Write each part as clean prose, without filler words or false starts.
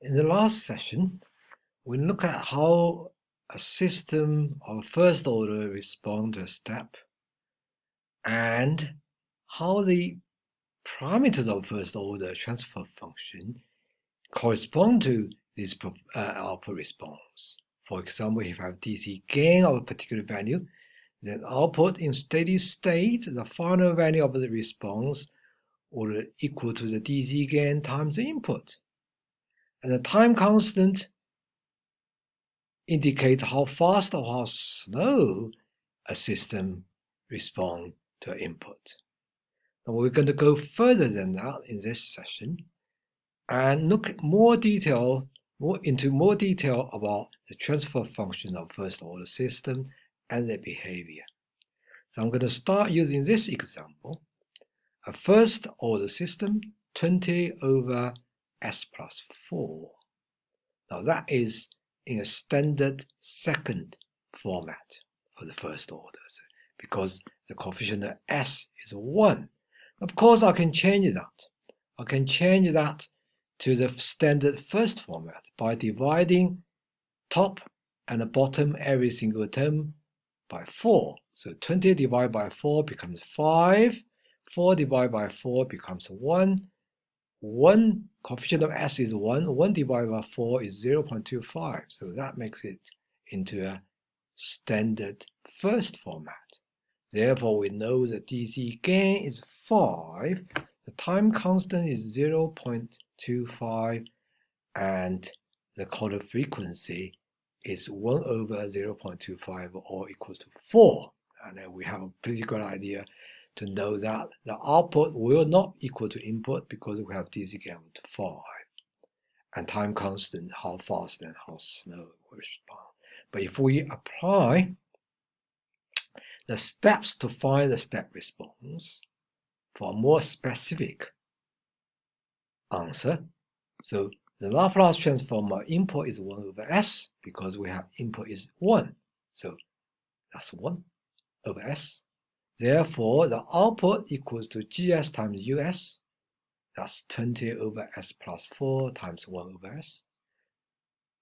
In the last session, we look at how a system of first order responds to a step and how the parameters of first order transfer function correspond to this output response. For example, if I have DC gain of a particular value, then output in steady state, the final value of the response will equal to the DC gain times the input. And the time constant indicate how fast or how slow a system responds to an input. Now we're going to go further than that in this session and look into more detail about the transfer function of first order system and their behavior. So I'm going to start using this example. A first order system 20 over s plus 4. Now that is in a standard second format for the first order, because the coefficient of s is 1. Of course, I can change that. I can change that to the standard first format by dividing top and the bottom every single term by 4. So 20 divided by 4 becomes 5. 4 divided by 4 becomes 1. 1 coefficient of s is 1. 1 divided by 4 is 0.25. So that makes it into a standard first format. Therefore, we know the DC gain is 5. The time constant is 0.25. And the quarter frequency is 1 over 0.25 or equal to 4. And then we have a pretty good idea to know that the output will not equal to input because we have DC gain to 5. And time constant, how fast and how slow we respond. But if we apply the steps to find the step response for a more specific answer, so the Laplace transform of input is 1 over s because we have input is 1. So that's 1 over s. Therefore, the output equals to gs times us. That's 20 over s plus 4 times 1 over s.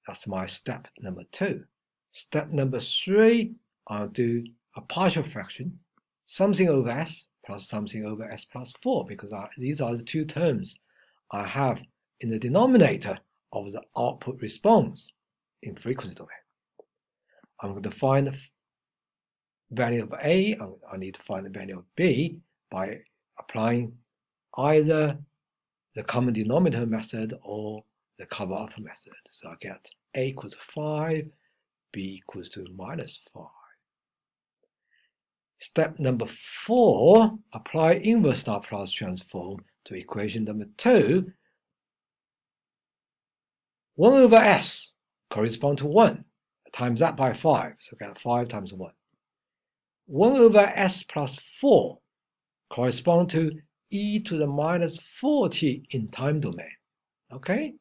That's my step number 2. Step number 3, I'll do a partial fraction, something over s plus something over s plus 4, because these are the two terms I have in the denominator of the output response in frequency domain. I'm going to find the value of A, I need to find the value of B by applying either the common denominator method or the cover-up method. So I get A equals to 5, B equals to minus 5. Step number 4, apply inverse Laplace transform to equation number 2. 1 over s corresponds to 1, times that by 5, so get 5 times 1. 1 over s plus 4 corresponds to e to the minus 4t in time domain, okay?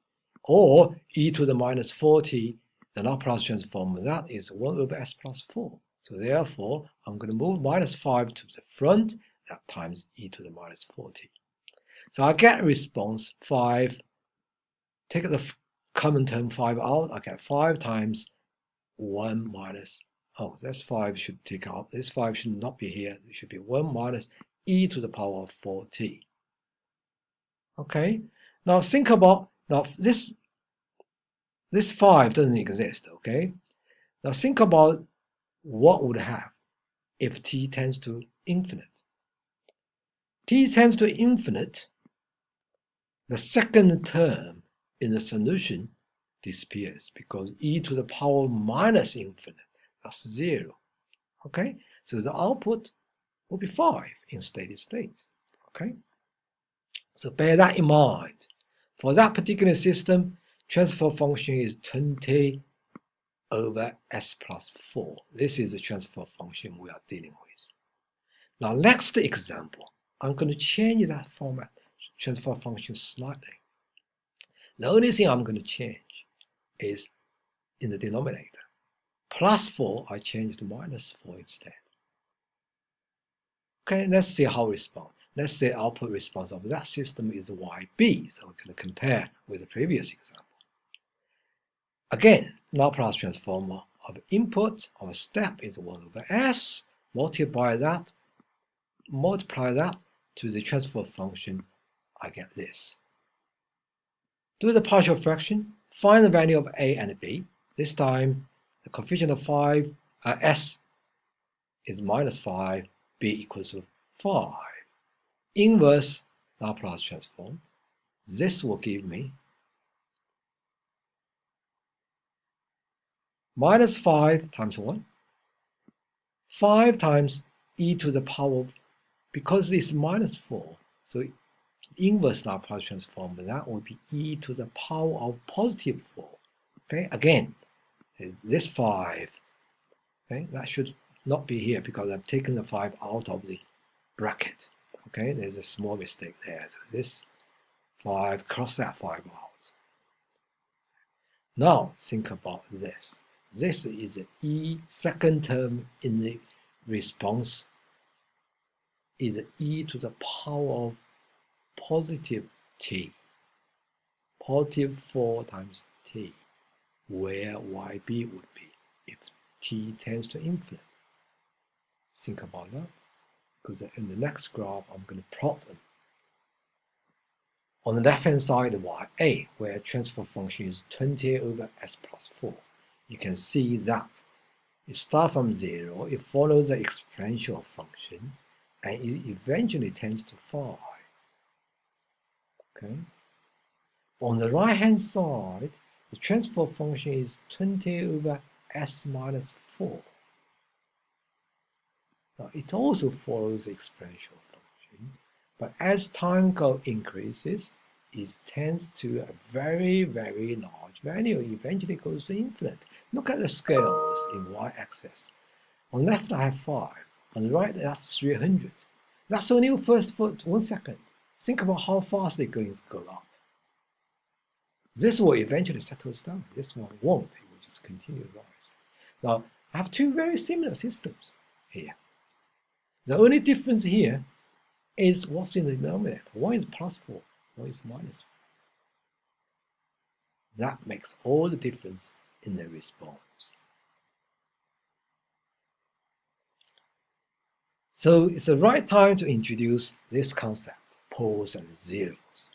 Or e to the minus 4t, the Laplace transform of that is 1 over s plus 4. So therefore, I'm going to move minus 5 to the front, that times e to the minus 4t. So I get a response 5, take the common term 5 out, I get 5 times 1 minus, oh, this 5 should take out, this 5 should not be here, it should be 1 minus e to the power of 4t. Okay, now think about, now this 5 doesn't exist, okay? Now think about what would happen if t tends to infinite. T tends to infinite, the second term in the solution disappears because e to the power minus infinite, that's 0. Okay, so the output will be 5 in steady state. Okay, so bear that in mind. For that particular system, transfer function is 20 over s plus 4. This is the transfer function we are dealing with. Now, next example, I'm going to change that format, transfer function slightly. The only thing I'm going to change is in the denominator. Plus 4, I change to minus 4 instead. Okay, let's see how it responds. Let's say output response of that system is YB, so we're going to compare with the previous example. Again, Laplace transform of input of a step is 1 over s. Multiply that to the transfer function, I get this. Do the partial fraction, find the value of a and b. This time, the coefficient of s is minus 5, b equals to 5. Inverse Laplace transform. This will give me minus 5 times 1, 5 times e to the power of, because it's minus 4, so inverse Laplace transform, that will be e to the power of positive 4. Okay, again, this 5, okay, that should not be here because I've taken the 5 out of the bracket. Okay, there's a small mistake there. So this 5, cross that 5 out. Now think about this. This is the e second term in the response is e to the power of positive t, positive 4 times t, where yb would be if t tends to infinite. Think about that, because in the next graph I'm going to plot them. On the left-hand side, ya, where transfer function is 20 over s plus 4, you can see that it starts from 0, it follows the exponential function, and it eventually tends to 5. Okay. On the right-hand side, the transfer function is 20 over s minus 4. Now, it also follows the exponential function, but as time increases, it tends to a very, very large value. It eventually goes to infinite. Look at the scales in y-axis. On the left, I have 5. On the right, that's 300. That's only the first 1 second. Think about how fast they're going to go up. This will eventually settle down. This one won't. It will just continue to rise. Now, I have two very similar systems here. The only difference here is what's in the denominator. One is plus 4, one is minus 4. That makes all the difference in the response. So it's the right time to introduce this concept, poles and zeros.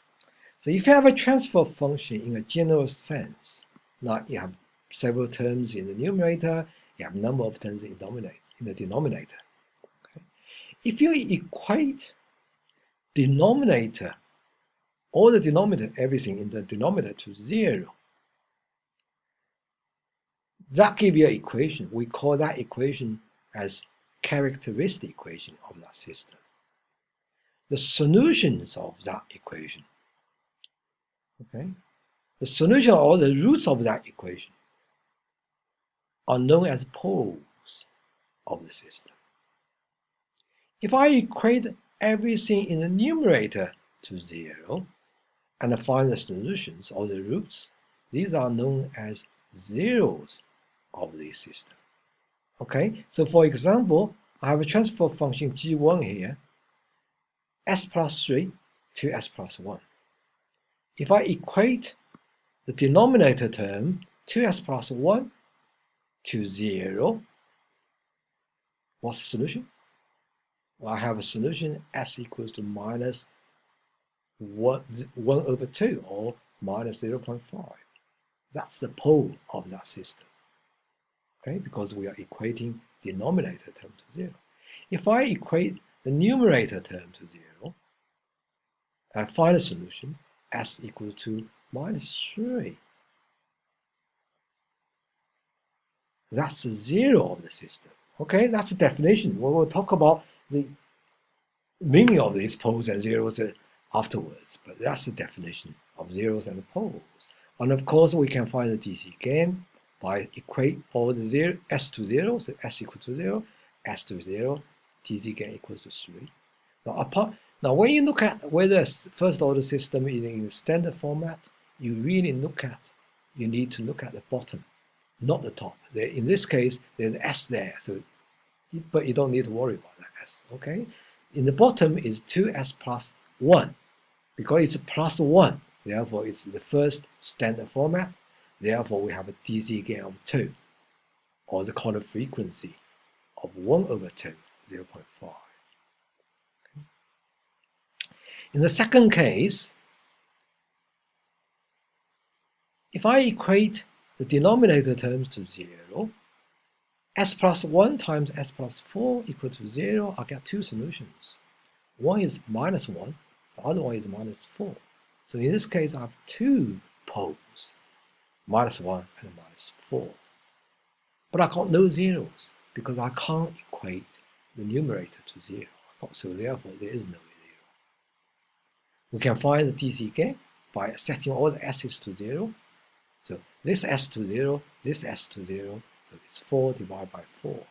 So if you have a transfer function in a general sense, like you have several terms in the numerator, you have a number of terms in the denominator. Okay? If you equate denominator, all the denominator, everything in the denominator to 0, that gives you an equation. We call that equation as characteristic equation of that system. The solutions of that equation, okay, the solution or the roots of that equation are known as poles of the system. If I equate everything in the numerator to 0 and find the solutions or the roots, these are known as zeros of the system. Okay, so for example, I have a transfer function g1 here, s plus 3 to s plus 1. If I equate the denominator term 2s plus 1 to 0, what's the solution? Well, I have a solution s equals to minus 1 over 2 or minus 0.5. That's the pole of that system. Okay, because we are equating denominator term to 0. If I equate the numerator term to 0 and find a solution, s equals to minus 3. That's the 0 of the system. Okay, that's the definition. We'll talk about the meaning of these poles and zeros afterwards, but that's the definition of zeros and poles. And of course, we can find the DC gain by equate all the s to 0, so s equals to 0, s to 0, DC gain equals to 3. Now, when you look at whether first order system is in standard format, you need to look at the bottom, not the top. In this case, there's s there, but you don't need to worry about that s. Okay, in the bottom is 2s plus 1, because it's plus 1. Therefore, it's the first standard format. Therefore, we have a DC gain of 2, or the corner frequency of 1 over 2, 0.5. Okay. In the second case, if I equate the denominator terms to 0, s plus 1 times s plus 4 equal to 0, I get two solutions. One is minus 1, the other one is minus 4. So in this case, I have two poles, minus 1 and minus 4. But I got no zeros because I can't equate the numerator to 0. So therefore, there is no 0. We can find the DC gain by setting all the s's to 0. So this s to 0, this s to 0, so it's 4 divided by 4.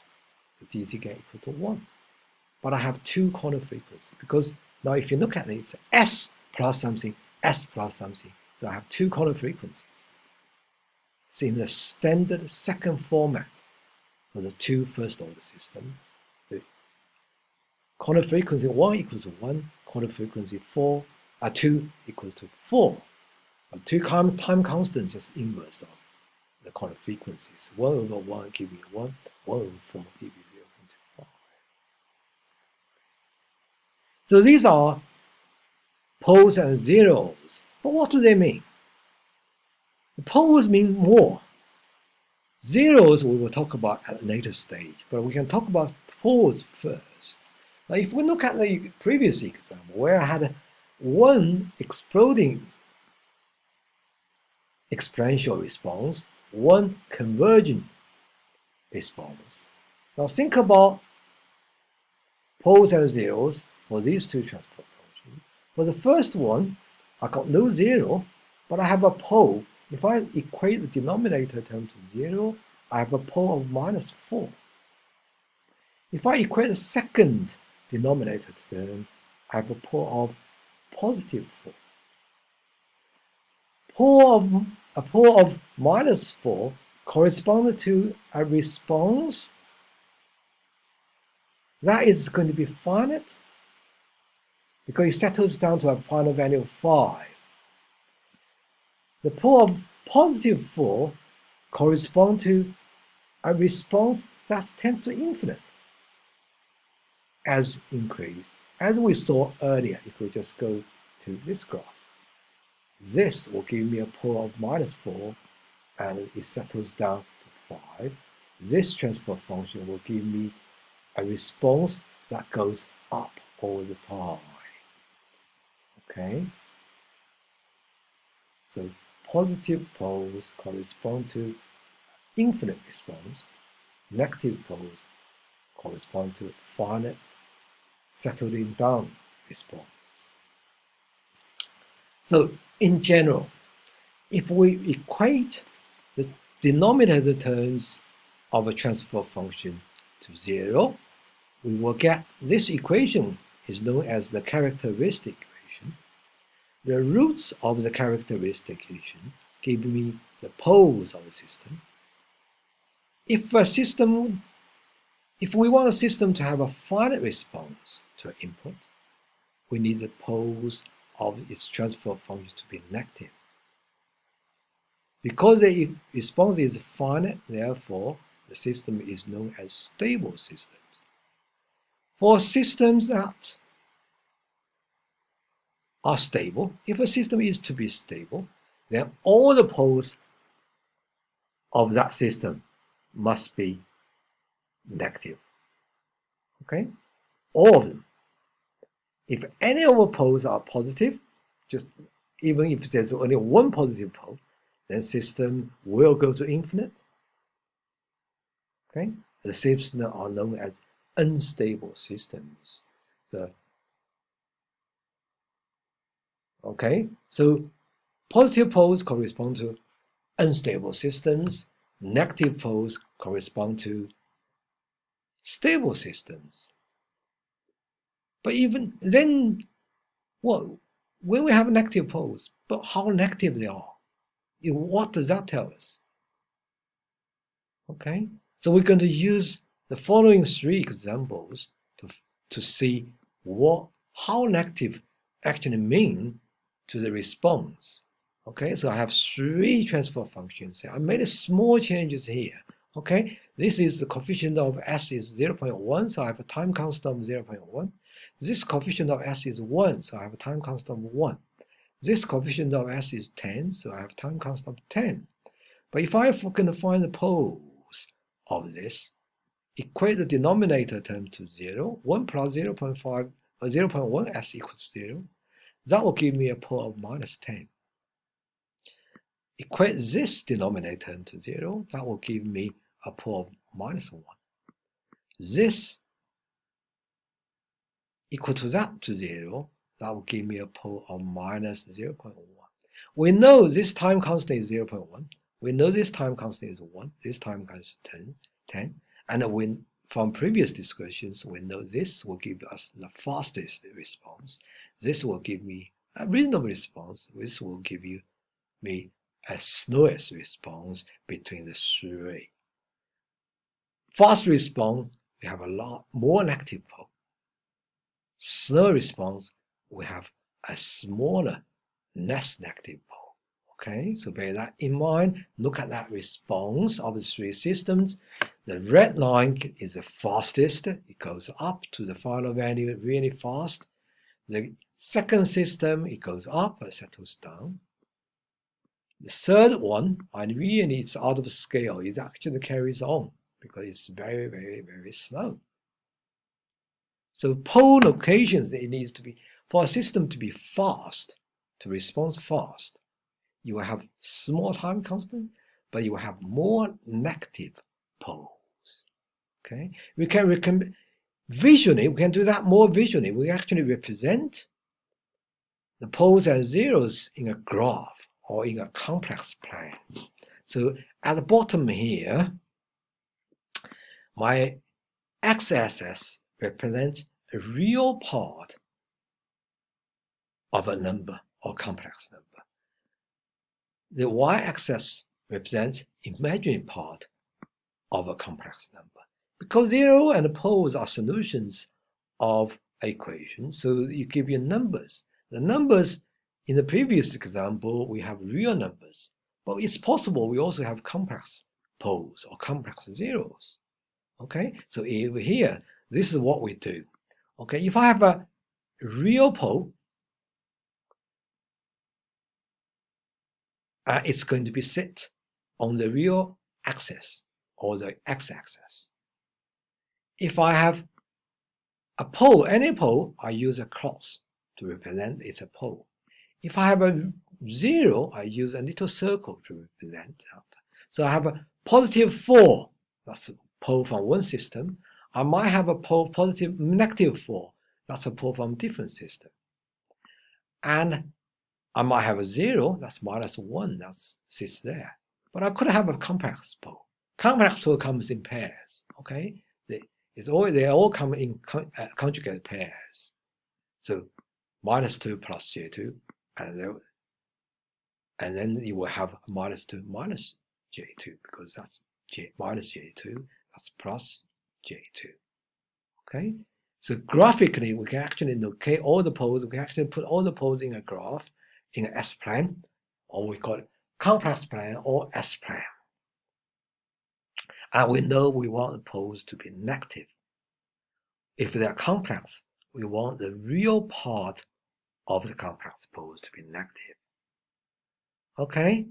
The DC gain equal to 1. But I have two corner frequencies because now if you look at it, it's s plus something, s plus something. So I have two corner frequencies. So in the standard second format for the two first order system, the corner frequency 1 equals to 1, corner frequency 2 equals to 4. But two time constants just inverse of the corner frequencies. 1 over 1 give you 1, 1 over 4 give you 0.5. So these are poles and zeros. But what do they mean? The poles mean more. Zeros we will talk about at a later stage, but we can talk about poles first. Now if we look at the previous example where I had one exploding exponential response, one convergent response. Now think about poles and zeros for these two transfer functions. For the first one, I got no zero, but I have a pole. If I equate the denominator term to 0, I have a pole of minus 4. If I equate the second denominator term, I have a pole of positive 4. A pole of minus 4 corresponds to a response that is going to be finite because it settles down to a final value of 5. The pole of positive 4 corresponds to a response that tends to infinite as increase, as we saw earlier if we just go to this graph. This will give me a pole of minus 4 and it settles down to 5. This transfer function will give me a response that goes up all the time. Okay? So positive poles correspond to infinite response. Negative poles correspond to finite, settling down response. So in general, if we equate the denominator terms of a transfer function to 0, we will get this equation is known as the characteristic equation. The roots of the characteristic equation give me the poles of the system. If we want a system to have a finite response to an input, we need the poles of its transfer function to be negative. Because the response is finite, therefore, the system is known as stable systems. For systems that are stable, if a system is to be stable, then all the poles of that system must be negative. Okay? All of them. If any of the poles are positive, just even if there's only one positive pole, then system will go to infinite. Okay? The systems are known as unstable systems. So positive poles correspond to unstable systems, negative poles correspond to stable systems. But even then, when we have negative poles, but how negative they are, what does that tell us? Okay, so we're going to use the following 3 examples to see how negative actually mean to the response. Okay, so I have 3 transfer functions. I made small changes here. Okay, this is the coefficient of S is 0.1, so I have a time constant of 0.1. This coefficient of S is 1, so I have a time constant of 1. This coefficient of S is 10, so I have a time constant of 10. But if I can find the poles of this, equate the denominator term to 0, 1 plus 0.5 or 0.1 S equals 0. That will give me a pole of minus 10. Equate this denominator term to 0, that will give me a pole of minus 1. This equal to that to 0, that will give me a pole of minus 0.1. We know this time constant is 0.1. We know this time constant is 1. This time constant 10. And from previous discussions, we know this will give us the fastest response. This will give me a reasonable response. This will give me a slowest response between the 3. Fast response, we have a lot more negative pole. Slow response, we have a smaller, less negative pole. Okay, so bear that in mind. Look at that response of the 3 systems. The red line is the fastest. It goes up to the final value really fast. The second system, it goes up and settles down. The third one, and really it's out of scale, it actually carries on because it's very, very, very slow. So pole locations, it needs to be, for a system to be fast, to respond fast, you will have small time constant, but you will have more negative poles. Okay, we can visually, we can do that more visually. We actually represent the poles and zeros in a graph or in a complex plan. So at the bottom here, my x-axis represents a real part of a number or complex number. The y-axis represents imaginary part of a complex number. Because 0 and poles are solutions of equation, so you give you numbers. The numbers in the previous example, we have real numbers, but it's possible we also have complex poles or complex zeros. Okay, so over here, this is what we do. Okay, if I have a real pole, it's going to be sit on the real axis or the x-axis. If I have a pole, any pole, I use a cross to represent it's a pole. If I have a 0, I use a little circle to represent that. So I have a positive 4, that's a pole from one system. I might have a pole negative 4, that's a pole from a different system. And I might have a 0, that's minus 1, that sits there. But I could have a complex pole. Complex pole comes in pairs, okay? They all come in conjugate pairs. So minus 2 plus J2, and then you will have minus 2 minus J2, because that's minus J2, that's plus J2. Okay? So graphically, we can actually locate all the poles. We can actually put all the poles in a graph, in an S-plane, or we call it complex plane or S-plane. And we know we want the poles to be negative. If they are complex, we want the real part of the complex poles to be negative. Okay?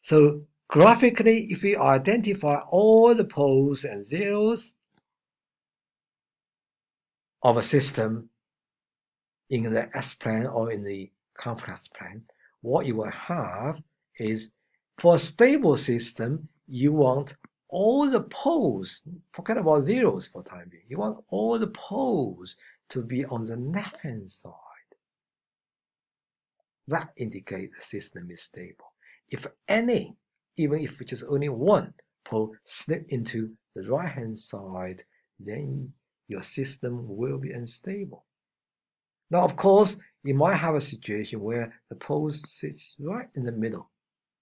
So graphically, if we identify all the poles and zeros of a system in the S-plane or in the complex plane, what you will have is, for a stable system, you want all the poles, forget about zeros for the time being, you want all the poles to be on the left-hand side. That indicates the system is stable. If any, even if it's just only one pole slip into the right-hand side, then your system will be unstable. Now, of course, you might have a situation where the pole sits right in the middle,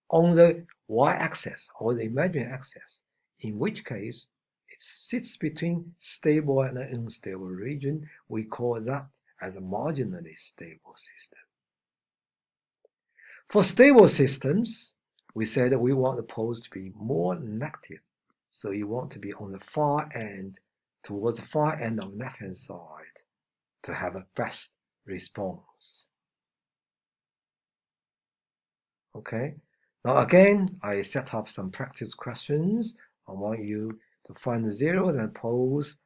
on the y-axis or the imaginary axis, in which case it sits between stable and an unstable region. We call that as a marginally stable system. For stable systems, we said that we want the poles to be more negative. So you want to be on the far end, towards the far end of the left-hand side to have a best response. Okay. Now again, I set up some practice questions. I want you to find the zeros and poles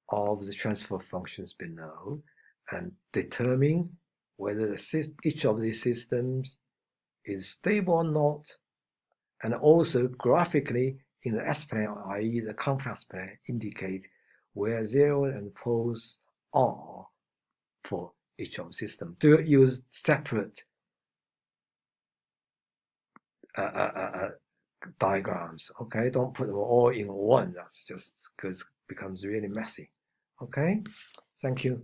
of the transfer functions below and determine whether each of these systems is stable or not, and also graphically in the S-plane, i.e. the complex plane, indicate where zeros and poles are for each of the systems. Do use separate diagrams, okay? Don't put them all in one. That's just because it becomes really messy. Okay, thank you.